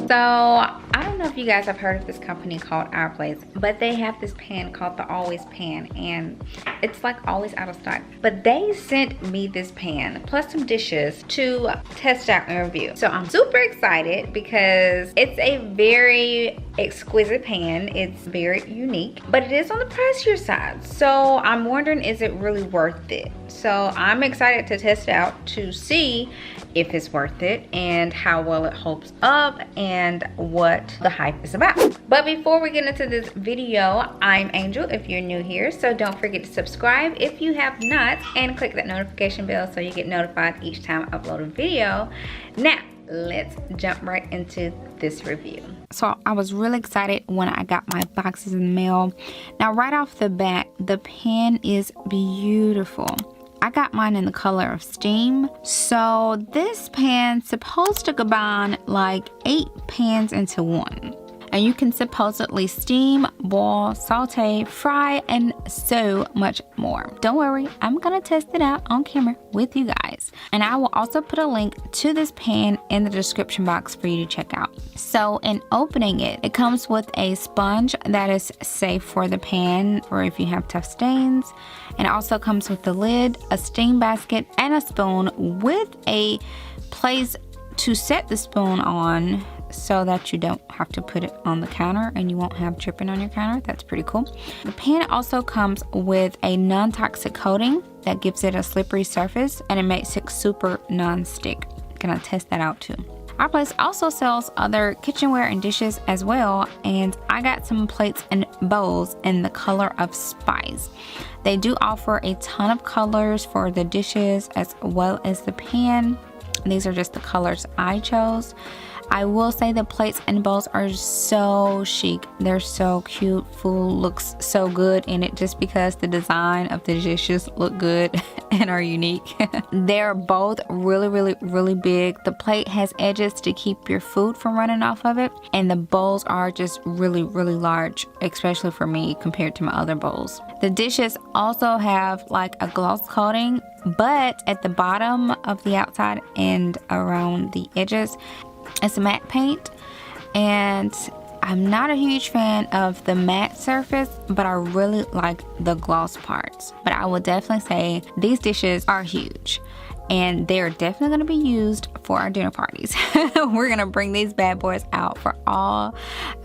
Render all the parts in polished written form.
So I don't know if you guys have heard of this company called Our Place, but they have this pan called the Always Pan, and it's like always out of stock. But they sent me this pan plus some dishes to test out and review. So I'm super excited because it's a very exquisite pan. It's very unique, but it is on the pricier side. So I'm wondering, is it really worth it? So I'm excited to test it out to see if it's worth it and how well it holds up and what the hype is about. But before we get into this video, I'm Angel if you're new here, so don't forget to subscribe if you have not and click that notification bell so you get notified each time I upload a video. Now let's jump right into this review. So I was really excited when I got my boxes in the mail. Now right off the bat, the pan is beautiful. I got mine in the color of steam. So this pan's supposed to combine like 8 pans into one. And you can supposedly steam, boil, saute, fry, and so much more. Don't worry, I'm gonna test it out on camera with you guys. And I will also put a link to this pan in the description box for you to check out. So in opening it, it comes with a sponge that is safe for the pan for if you have tough stains. And it also comes with the lid, a steam basket, and a spoon with a place to set the spoon on so that you don't have to put it on the counter and you won't have dripping on your counter. That's pretty cool. The pan also comes with a non-toxic coating that gives it a slippery surface and it makes it super non-stick. Gonna test that out too. Our Place also sells other kitchenware and dishes as well, and I got some plates and bowls in the color of spice. They do offer a ton of colors for the dishes as well as the pan. These are just the colors I chose. I will say the plates and bowls are so chic. They're so cute. Food looks so good in it just because the design of the dishes look good and are unique. They're both really big. The plate has edges to keep your food from running off of it, and the bowls are just really large, especially for me compared to my other bowls. The dishes also have like a gloss coating, but at the bottom of the outside and around the edges, it's a matte paint, and I'm not a huge fan of the matte surface, but I really like the gloss parts. But I will definitely say these dishes are huge and they're definitely going to be used for our dinner parties. We're going to bring these bad boys out for all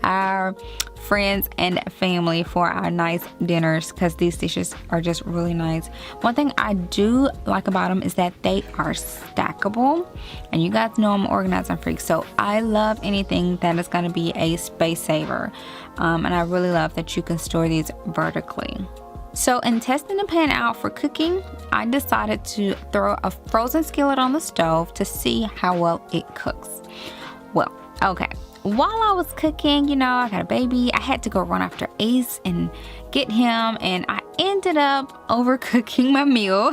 our friends and family for our nice dinners because these dishes are just really nice. One thing I do like about them is that they are stackable, and you guys know I'm an organizing freak, so I love anything that is going to be a space saver, and I really love that you can store these vertically. So in testing the pan out for cooking, I decided to throw a frozen skillet on the stove to see how well it cooks. Well, okay. While I was cooking, you know, I got a baby. I had to go run after Ace and get him, and I ended up overcooking my meal.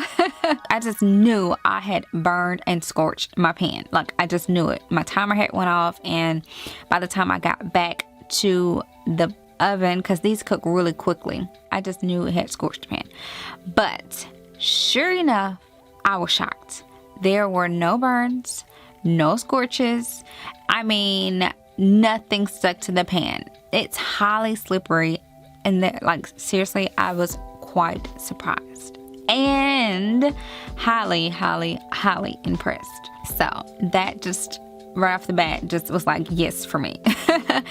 I just knew I had burned and scorched my pan. Like, I just knew it. My timer had went off, and by the time I got back to the oven, because these cook really quickly, I just knew it had scorched the pan. But sure enough, I was shocked. There were no burns, no scorches. I mean, nothing stuck to the pan. It's highly slippery, and like seriously, I was quite surprised and highly impressed. So that just right off the bat just was like yes for me.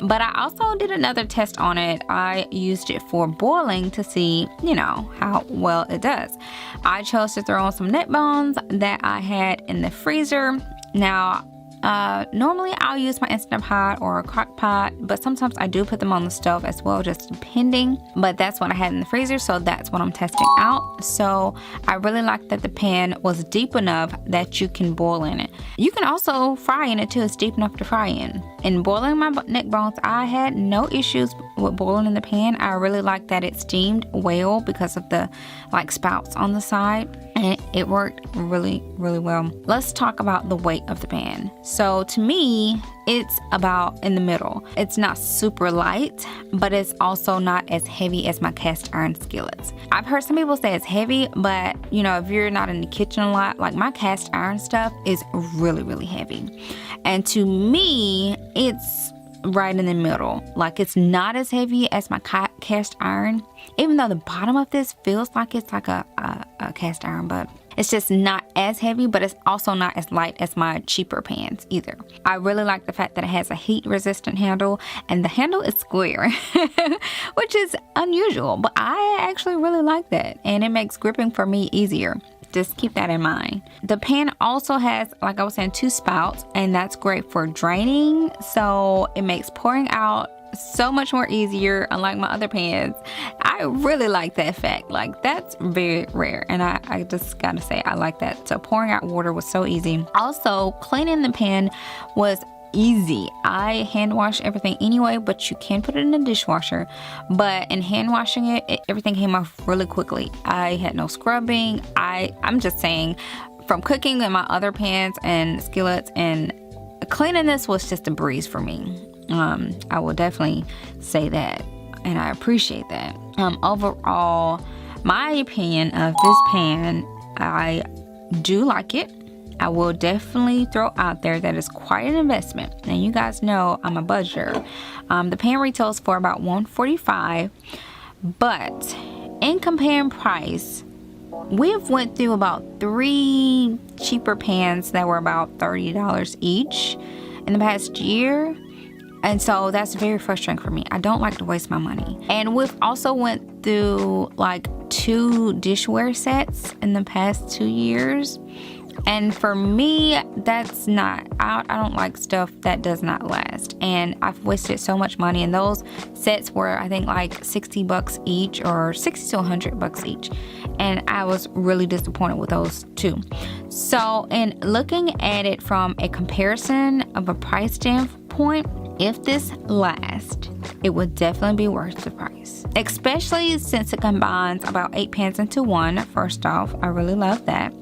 But I also did another test on it. I used it for boiling to see, you know, how well it does. I chose to throw on some neck bones that I had in the freezer. Now, normally I'll use my Instant Pot or a crock pot, but sometimes I do put them on the stove as well, just depending. But that's what I had in the freezer, so that's what I'm testing out. So I really like that the pan was deep enough that you can boil in it. You can also fry in it too. It's deep enough to fry in. In boiling my neck bones, I had no issues with boiling in the pan. I really like that it steamed well because of the like spouts on the side. and it worked really, really well. Let's talk about the weight of the pan. So to me, it's about in the middle. It's not super light, but it's also not as heavy as my cast iron skillets. I've heard some people say it's heavy, but you know, if you're not in the kitchen a lot, like my cast iron stuff is really, really heavy. And to me, it's right in the middle. Like, it's not as heavy as my cast iron, even though the bottom of this feels like it's like a cast iron, but it's just not as heavy, but it's also not as light as my cheaper pans either. I really like the fact that it has a heat resistant handle, and the handle is square, which is unusual, but I actually really like that, and it makes gripping for me easier. Just keep that in mind. The pan also has, like I was saying, 2 spouts, and that's great for draining. So it makes pouring out so much more easier, unlike my other pans. I really like that fact. Like, that's very rare, and I just gotta say I like that. So pouring out water was so easy. Also, cleaning the pan was easy. I hand wash everything anyway, but you can put it in the dishwasher. But in hand washing it, everything came off really quickly. I had no scrubbing. I'm just saying, from cooking in my other pans and skillets, and cleaning this was just a breeze for me. I will definitely say that, and I appreciate that. Overall, my opinion of this pan, I do like it. I will definitely throw out there that it's quite an investment. And you guys know I'm a budgeter. The pan retails for about $145, but in comparing price, we've went through about 3 cheaper pans that were about $30 each in the past year. And so that's very frustrating for me. I don't like to waste my money. And we've also went through like 2 dishware sets in the past 2 years. And for me, that's not, I don't like stuff that does not last. And I've wasted so much money. And those sets were, I think, like $60 each, or $60 to $100 each. And I was really disappointed with those too. So in looking at it from a comparison of a price standpoint, if this lasts, it would definitely be worth the price. Especially since it combines about 8 pans into one. First off, I really love that.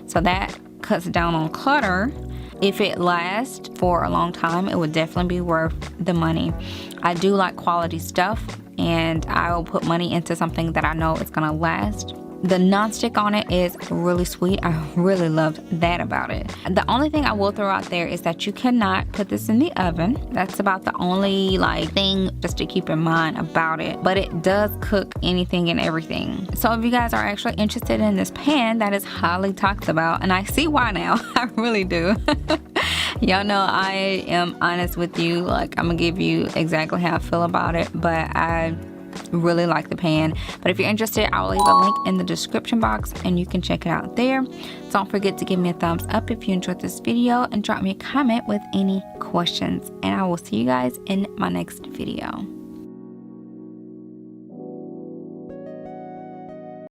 So that cuts down on clutter. If it lasts for a long time, it would definitely be worth the money. I do like quality stuff, and I will put money into something that I know is gonna last. The nonstick on it is really sweet. I really loved that about it. The only thing I will throw out there is that you cannot put this in the oven. That's about the only thing just to keep in mind about it. But it does cook anything and everything. So if you guys are actually interested in this pan that is highly talked about, and I see why now, I really do. Y'all know I am honest with you. Like, I'm gonna give you exactly how I feel about it, but I really like the pan. But if you're interested, I'll leave a link in the description box and you can check it out there. Don't forget to give me a thumbs up if you enjoyed this video, and drop me a comment with any questions, and I will see you guys in my next video.